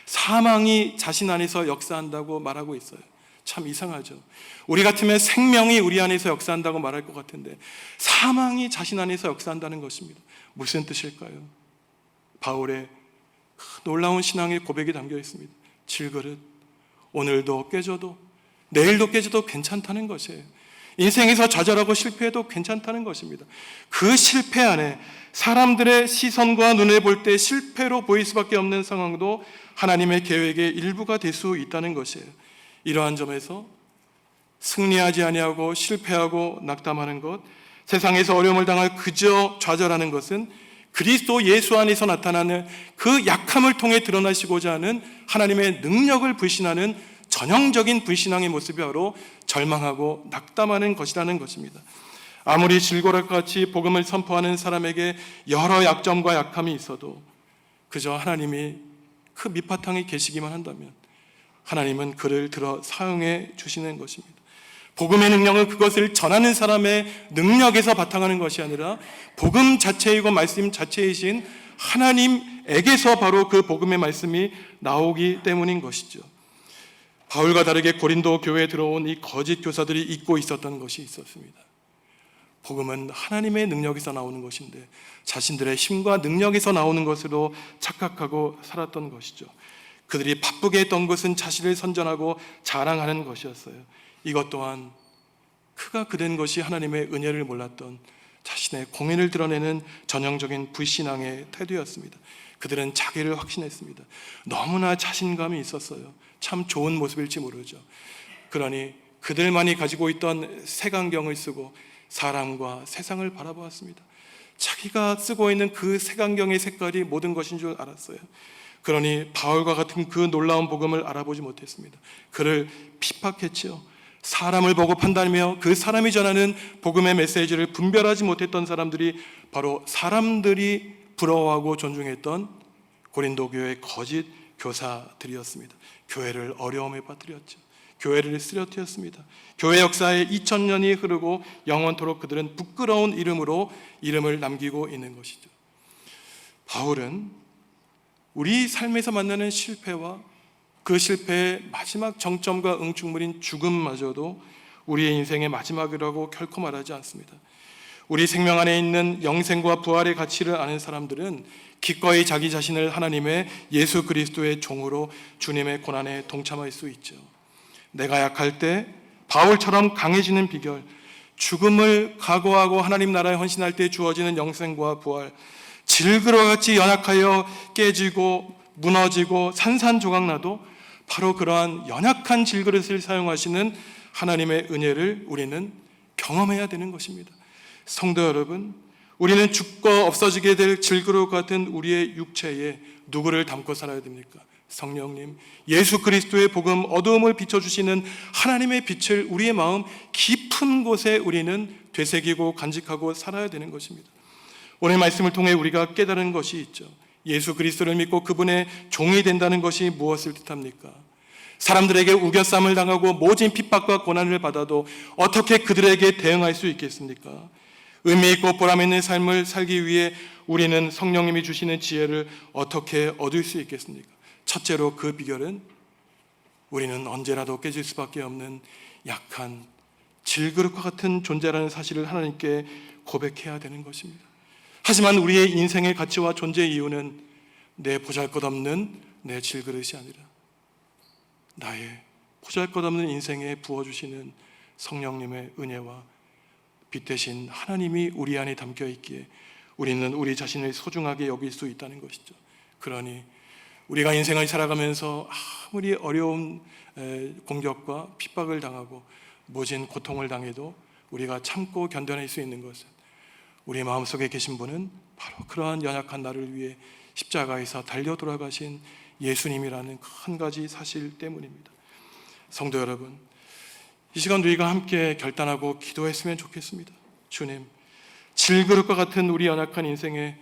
사망이 자신 안에서 역사한다고 말하고 있어요. 참 이상하죠. 우리 같으면 생명이 우리 안에서 역사한다고 말할 것 같은데 사망이 자신 안에서 역사한다는 것입니다. 무슨 뜻일까요? 바울의 놀라운 신앙의 고백이 담겨 있습니다. 질그릇, 오늘도 깨져도 내일도 깨져도 괜찮다는 것이에요. 인생에서 좌절하고 실패해도 괜찮다는 것입니다. 그 실패 안에 사람들의 시선과 눈에 볼 때 실패로 보일 수밖에 없는 상황도 하나님의 계획의 일부가 될 수 있다는 것이에요. 이러한 점에서 승리하지 아니하고 실패하고 낙담하는 것, 세상에서 어려움을 당할 그저 좌절하는 것은 그리스도 예수 안에서 나타나는 그 약함을 통해 드러나시고자 하는 하나님의 능력을 불신하는 전형적인 불신앙의 모습이 바로 절망하고 낙담하는 것이라는 것입니다. 아무리 질고락같이 복음을 선포하는 사람에게 여러 약점과 약함이 있어도 그저 하나님이 그 밑바탕에 계시기만 한다면 하나님은 그를 들어 사용해 주시는 것입니다. 복음의 능력은 그것을 전하는 사람의 능력에서 바탕하는 것이 아니라 복음 자체이고 말씀 자체이신 하나님에게서 바로 그 복음의 말씀이 나오기 때문인 것이죠. 바울과 다르게 고린도 교회에 들어온 이 거짓 교사들이 잊고 있었던 것이 있었습니다. 복음은 하나님의 능력에서 나오는 것인데 자신들의 힘과 능력에서 나오는 것으로 착각하고 살았던 것이죠. 그들이 바쁘게 했던 것은 자신을 선전하고 자랑하는 것이었어요. 이것 또한 그가 그된 것이 하나님의 은혜를 몰랐던 자신의 공의를 드러내는 전형적인 불신앙의 태도였습니다. 그들은 자기를 확신했습니다. 너무나 자신감이 있었어요. 참 좋은 모습일지 모르죠. 그러니 그들만이 가지고 있던 색안경을 쓰고 사람과 세상을 바라보았습니다. 자기가 쓰고 있는 그 색안경의 색깔이 모든 것인 줄 알았어요. 그러니 바울과 같은 그 놀라운 복음을 알아보지 못했습니다. 그를 핍박했지요. 사람을 보고 판단하며 그 사람이 전하는 복음의 메시지를 분별하지 못했던 사람들이 바로 사람들이 부러워하고 존중했던 고린도 교회의 거짓 교사들이었습니다. 교회를 어려움에 빠뜨렸죠. 교회를 쓰러뜨렸습니다. 교회 역사에 2000년이 흐르고 영원토록 그들은 부끄러운 이름으로 이름을 남기고 있는 것이죠. 바울은 우리 삶에서 만나는 실패와 그 실패의 마지막 정점과 응축물인 죽음마저도 우리의 인생의 마지막이라고 결코 말하지 않습니다. 우리 생명 안에 있는 영생과 부활의 가치를 아는 사람들은 기꺼이 자기 자신을 하나님의 예수 그리스도의 종으로 주님의 고난에 동참할 수 있죠. 내가 약할 때 바울처럼 강해지는 비결, 죽음을 각오하고 하나님 나라에 헌신할 때 주어지는 영생과 부활, 질그러같이 연약하여 깨지고 무너지고 산산조각나도 바로 그러한 연약한 질그릇을 사용하시는 하나님의 은혜를 우리는 경험해야 되는 것입니다. 성도 여러분, 우리는 죽고 없어지게 될 질그릇 같은 우리의 육체에 누구를 담고 살아야 됩니까? 성령님, 예수 그리스도의 복음, 어두움을 비춰주시는 하나님의 빛을 우리의 마음 깊은 곳에 우리는 되새기고 간직하고 살아야 되는 것입니다. 오늘 말씀을 통해 우리가 깨달은 것이 있죠. 예수 그리스도를 믿고 그분의 종이 된다는 것이 무엇을 뜻합니까? 사람들에게 우겨쌈을 당하고 모진 핍박과 고난을 받아도 어떻게 그들에게 대응할 수 있겠습니까? 의미 있고 보람 있는 삶을 살기 위해 우리는 성령님이 주시는 지혜를 어떻게 얻을 수 있겠습니까? 첫째로 그 비결은 우리는 언제라도 깨질 수밖에 없는 약한 질그릇과 같은 존재라는 사실을 하나님께 고백해야 되는 것입니다. 하지만 우리의 인생의 가치와 존재의 이유는 내 보잘것없는 내 질그릇이 아니라 나의 보잘것없는 인생에 부어주시는 성령님의 은혜와 빛 대신 하나님이 우리 안에 담겨 있기에 우리는 우리 자신을 소중하게 여길 수 있다는 것이죠. 그러니 우리가 인생을 살아가면서 아무리 어려운 공격과 핍박을 당하고 모진 고통을 당해도 우리가 참고 견뎌낼 수 있는 것은 우리 마음속에 계신 분은 바로 그러한 연약한 나를 위해 십자가에서 달려 돌아가신 예수님이라는 한 가지 사실 때문입니다. 성도 여러분, 이 시간 우리가 함께 결단하고 기도했으면 좋겠습니다. 주님, 질그릇과 같은 우리 연약한 인생에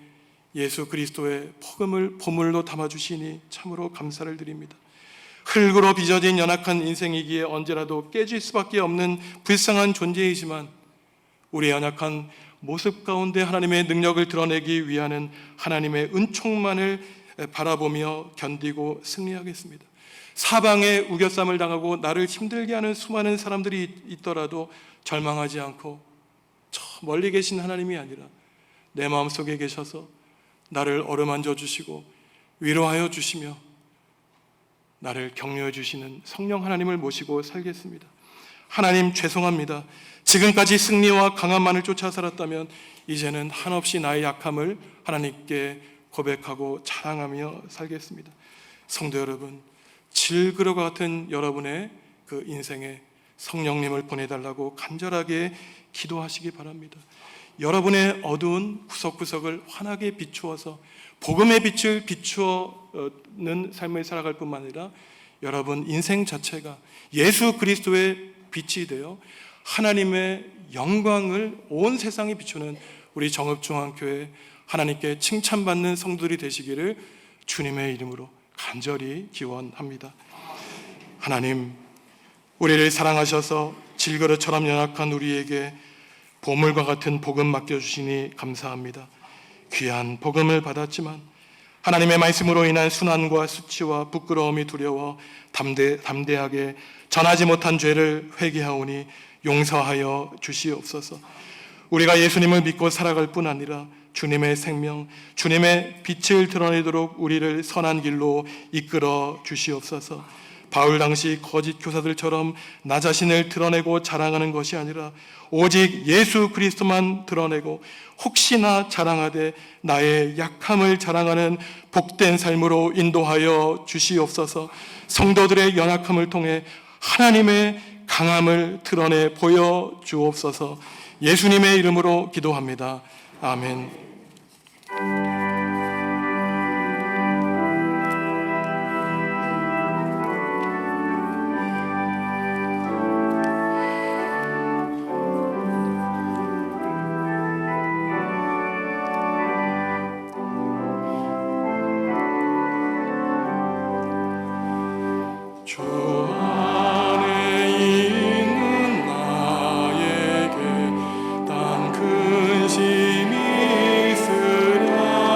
예수 그리스도의 복음을 보물로 담아주시니 참으로 감사를 드립니다. 흙으로 빚어진 연약한 인생이기에 언제라도 깨질 수밖에 없는 불쌍한 존재이지만 우리 연약한 모습 가운데 하나님의 능력을 드러내기 위하는 하나님의 은총만을 바라보며 견디고 승리하겠습니다. 사방에 우겨쌈을 당하고 나를 힘들게 하는 수많은 사람들이 있더라도 절망하지 않고 저 멀리 계신 하나님이 아니라 내 마음속에 계셔서 나를 어루만져 주시고 위로하여 주시며 나를 격려해 주시는 성령 하나님을 모시고 살겠습니다. 하나님 죄송합니다. 지금까지 승리와 강함만을 쫓아 살았다면 이제는 한없이 나의 약함을 하나님께 고백하고 자랑하며 살겠습니다. 성도 여러분, 질그릇과 같은 여러분의 그 인생에 성령님을 보내달라고 간절하게 기도하시기 바랍니다. 여러분의 어두운 구석구석을 환하게 비추어서 복음의 빛을 비추어는 삶을 살아갈 뿐만 아니라 여러분 인생 자체가 예수 그리스도의 빛이 되어 하나님의 영광을 온 세상에 비추는 우리 정읍중앙교회 하나님께 칭찬받는 성도들이 되시기를 주님의 이름으로 간절히 기원합니다. 하나님, 우리를 사랑하셔서 질그릇처럼 연약한 우리에게 보물과 같은 복음 맡겨주시니 감사합니다. 귀한 복음을 받았지만 하나님의 말씀으로 인한 순환과 수치와 부끄러움이 두려워 담대하게 전하지 못한 죄를 회개하오니 용서하여 주시옵소서. 우리가 예수님을 믿고 살아갈 뿐 아니라 주님의 생명, 주님의 빛을 드러내도록 우리를 선한 길로 이끌어 주시옵소서. 바울 당시 거짓 교사들처럼 나 자신을 드러내고 자랑하는 것이 아니라 오직 예수 그리스도만 드러내고 혹시나 자랑하되 나의 약함을 자랑하는 복된 삶으로 인도하여 주시옵소서. 성도들의 연약함을 통해 하나님의 강함을 드러내 보여주옵소서. 예수님의 이름으로 기도합니다. 아멘. 주 안에 있는 나에게 단 근심이 있으랴.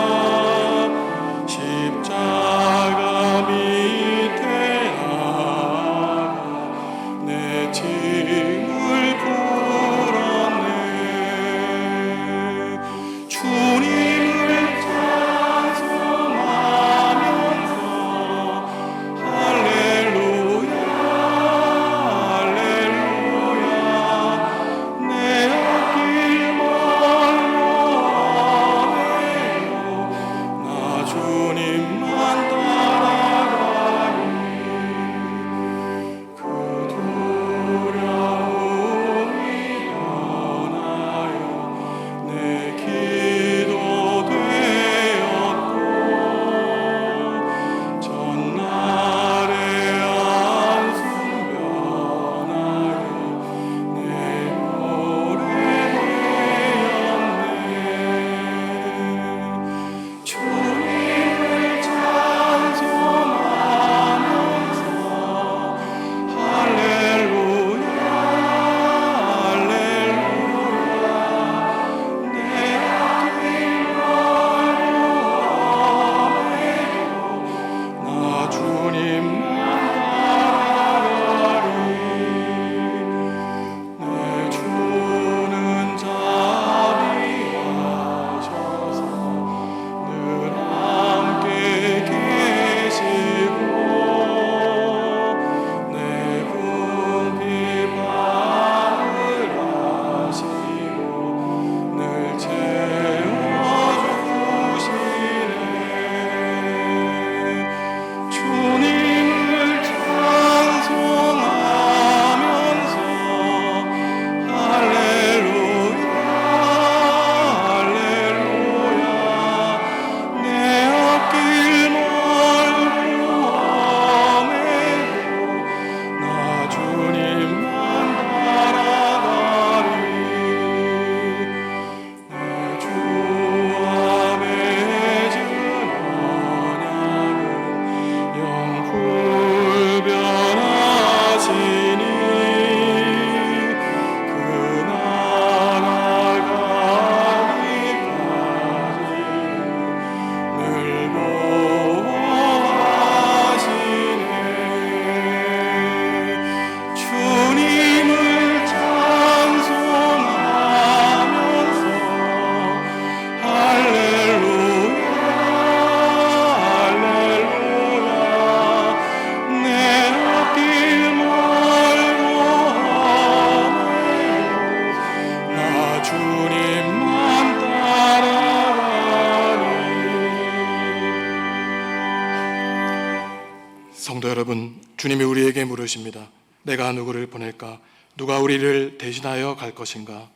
성도 여러분, 주님이 우리에게 물으십니다. 내가 누구를 보낼까? 누가 우리를 대신하여 갈 것인가?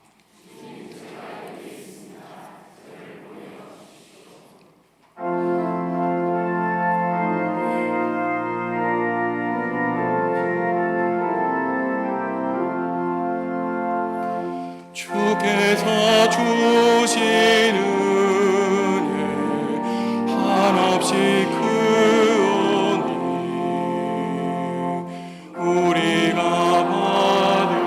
주께서 주신 은혜 한없이 크오니 우리가 받은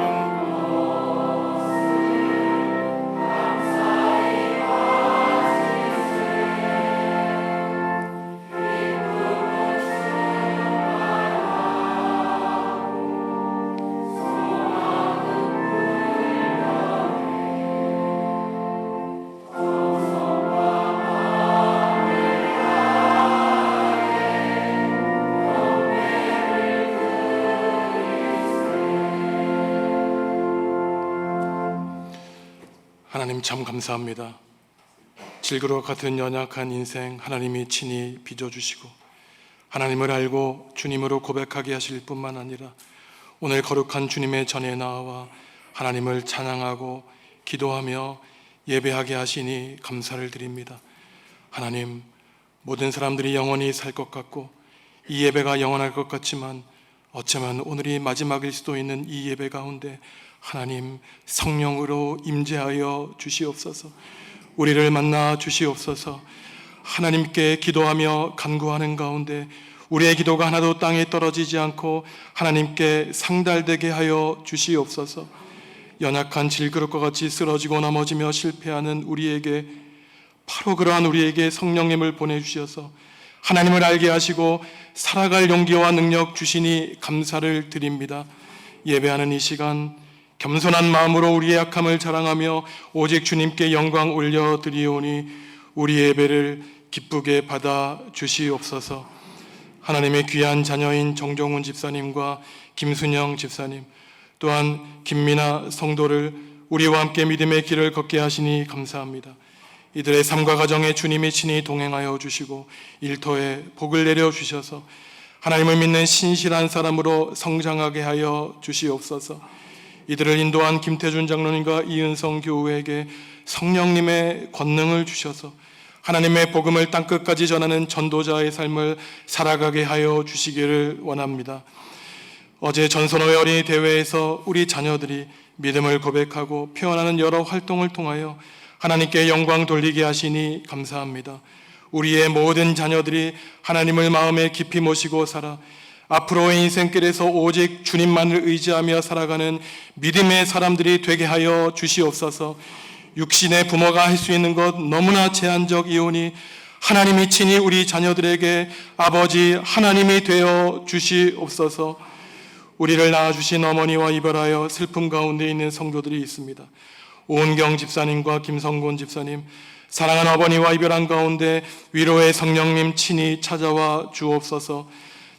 하나님 참 감사합니다. 질그릇 같은 연약한 인생 하나님이 친히 빚어주시고 하나님을 알고 주님으로 고백하게 하실 뿐만 아니라 오늘 거룩한 주님의 전에 나와 하나님을 찬양하고 기도하며 예배하게 하시니 감사를 드립니다. 하나님, 모든 사람들이 영원히 살 것 같고 이 예배가 영원할 것 같지만 어쩌면 오늘이 마지막일 수도 있는 이 예배 가운데 하나님 성령으로 임재하여 주시옵소서. 우리를 만나 주시옵소서. 하나님께 기도하며 간구하는 가운데 우리의 기도가 하나도 땅에 떨어지지 않고 하나님께 상달되게 하여 주시옵소서. 연약한 질그릇과 같이 쓰러지고 넘어지며 실패하는 우리에게, 바로 그러한 우리에게 성령님을 보내주셔서 하나님을 알게 하시고 살아갈 용기와 능력 주시니 감사를 드립니다. 예배하는 이 시간 겸손한 마음으로 우리의 약함을 자랑하며 오직 주님께 영광 올려드리오니 우리 예배를 기쁘게 받아 주시옵소서. 하나님의 귀한 자녀인 정종훈 집사님과 김순영 집사님, 또한 김민아 성도를 우리와 함께 믿음의 길을 걷게 하시니 감사합니다. 이들의 삶과 가정에 주님이 친히 동행하여 주시고 일터에 복을 내려 주셔서 하나님을 믿는 신실한 사람으로 성장하게 하여 주시옵소서. 이들을 인도한 김태준 장로님과 이은성 교우에게 성령님의 권능을 주셔서 하나님의 복음을 땅끝까지 전하는 전도자의 삶을 살아가게 하여 주시기를 원합니다. 어제 전선호의 어린이 대회에서 우리 자녀들이 믿음을 고백하고 표현하는 여러 활동을 통하여 하나님께 영광 돌리게 하시니 감사합니다. 우리의 모든 자녀들이 하나님을 마음에 깊이 모시고 살아 앞으로의 인생길에서 오직 주님만을 의지하며 살아가는 믿음의 사람들이 되게 하여 주시옵소서. 육신의 부모가 할 수 있는 것 너무나 제한적이오니 하나님이 친히 우리 자녀들에게 아버지 하나님이 되어 주시옵소서. 우리를 낳아주신 어머니와 이별하여 슬픔 가운데 있는 성도들이 있습니다. 오은경 집사님과 김성곤 집사님, 사랑하는 어머니와 이별한 가운데 위로의 성령님 친히 찾아와 주옵소서.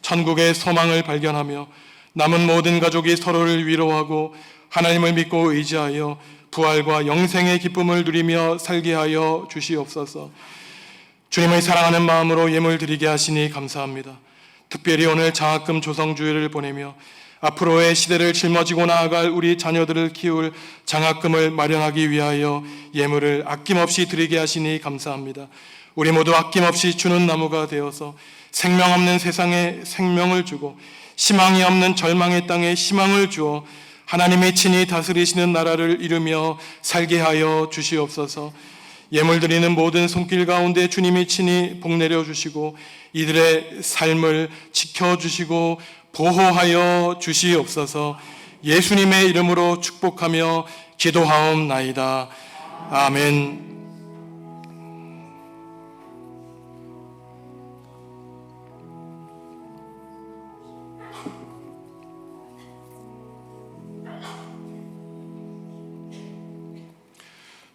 천국의 소망을 발견하며 남은 모든 가족이 서로를 위로하고 하나님을 믿고 의지하여 부활과 영생의 기쁨을 누리며 살게 하여 주시옵소서. 주님의 사랑하는 마음으로 예물 드리게 하시니 감사합니다. 특별히 오늘 장학금 조성주일을 보내며 앞으로의 시대를 짊어지고 나아갈 우리 자녀들을 키울 장학금을 마련하기 위하여 예물을 아낌없이 드리게 하시니 감사합니다. 우리 모두 아낌없이 주는 나무가 되어서 생명 없는 세상에 생명을 주고 희망이 없는 절망의 땅에 희망을 주어 하나님이 친히 다스리시는 나라를 이루며 살게 하여 주시옵소서. 예물 드리는 모든 손길 가운데 주님이 친히 복 내려 주시고 이들의 삶을 지켜주시고 보호하여 주시옵소서. 예수님의 이름으로 축복하며 기도하옵나이다. 아멘.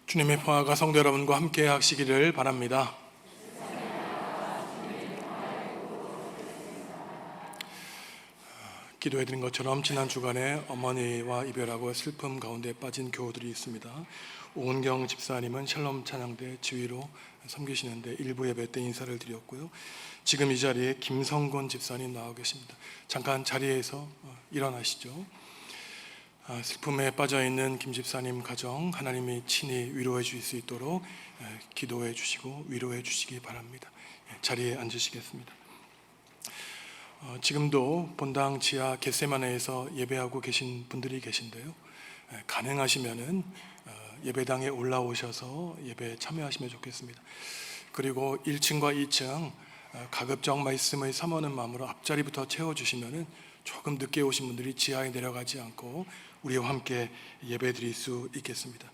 주님의 평화가 성도 여러분과 함께 하시기를 바랍니다. 기도해드린 것처럼 지난 주간에 어머니와 이별하고 슬픔 가운데 빠진 교우들이 있습니다. 오은경 집사님은 샬롬 찬양대 지휘로 섬기시는데 일부 예배 때 인사를 드렸고요. 지금 이 자리에 김성곤 집사님 나와 계십니다. 잠깐 자리에서 일어나시죠. 슬픔에 빠져있는 김 집사님 가정 하나님이 친히 위로해 주실 수 있도록 기도해 주시고 위로해 주시기 바랍니다. 자리에 앉으시겠습니다. 지금도 본당 지하 겟세마네에서 예배하고 계신 분들이 계신데요. 가능하시면은 예배당에 올라오셔서 예배에 참여하시면 좋겠습니다. 그리고 1층과 2층 가급적 말씀의 사모하는 마음으로 앞자리부터 채워주시면은 조금 늦게 오신 분들이 지하에 내려가지 않고 우리와 함께 예배 드릴 수 있겠습니다.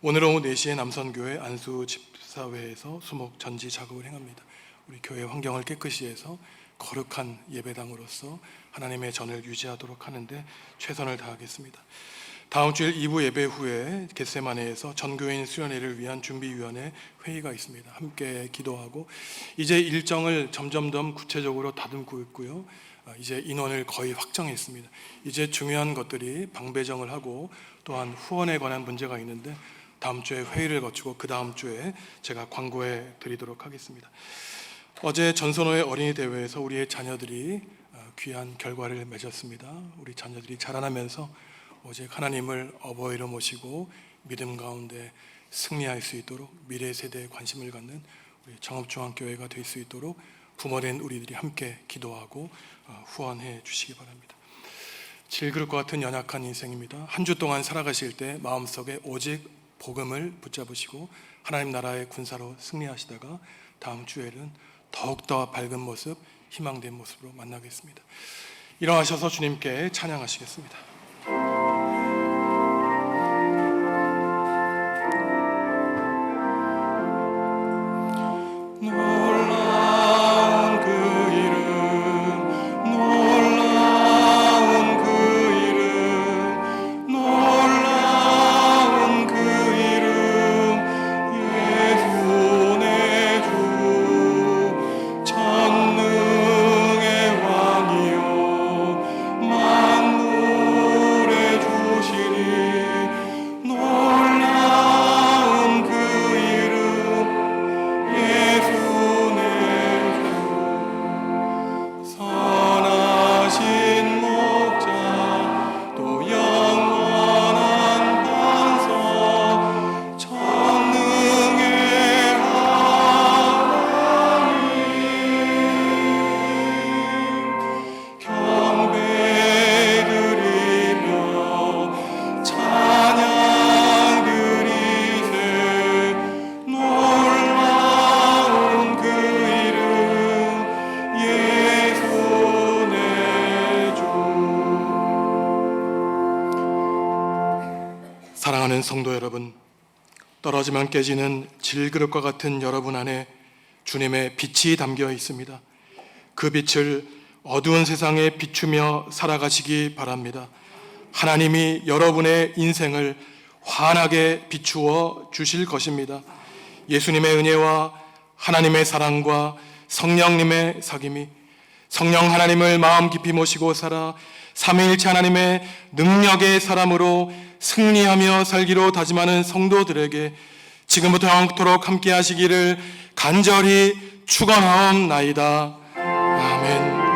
오늘 오후 4시에 남선교회 안수 집사회에서 수목 전지 작업을 행합니다. 우리 교회 환경을 깨끗이 해서 거룩한 예배당으로서 하나님의 전을 유지하도록 하는데 최선을 다하겠습니다. 다음 주일 2부 예배 후에 겟세마네에서 전교인 수련회를 위한 준비위원회 회의가 있습니다. 함께 기도하고 이제 일정을 점점 더 구체적으로 다듬고 있고요. 이제 인원을 거의 확정했습니다. 이제 중요한 것들이 방배정을 하고 또한 후원에 관한 문제가 있는데 다음 주에 회의를 거치고 그 다음 주에 제가 광고해 드리도록 하겠습니다. 어제 전선호의 어린이 대회에서 우리의 자녀들이 귀한 결과를 맺었습니다. 우리 자녀들이 자라나면서 오직 하나님을 어버이로 모시고 믿음 가운데 승리할 수 있도록 미래 세대에 관심을 갖는 우리 정읍중앙교회가 될 수 있도록 부모된 우리들이 함께 기도하고 후원해 주시기 바랍니다. 질그릇과 같은 연약한 인생입니다. 한 주 동안 살아가실 때 마음속에 오직 복음을 붙잡으시고 하나님 나라의 군사로 승리하시다가 다음 주에는 더욱더 밝은 모습, 희망된 모습으로 만나겠습니다. 일어나셔서 주님께 찬양하시겠습니다. 사랑하는 성도 여러분, 떨어지면 깨지는 질그릇과 같은 여러분 안에 주님의 빛이 담겨 있습니다. 그 빛을 어두운 세상에 비추며 살아가시기 바랍니다. 하나님이 여러분의 인생을 환하게 비추어 주실 것입니다. 예수님의 은혜와 하나님의 사랑과 성령님의 사귐이, 성령 하나님을 마음 깊이 모시고 살아 삼위일체 하나님의 능력의 사람으로 승리하며 살기로 다짐하는 성도들에게 지금부터 영원토록 함께 하시기를 간절히 축원하옵나이다. 아멘.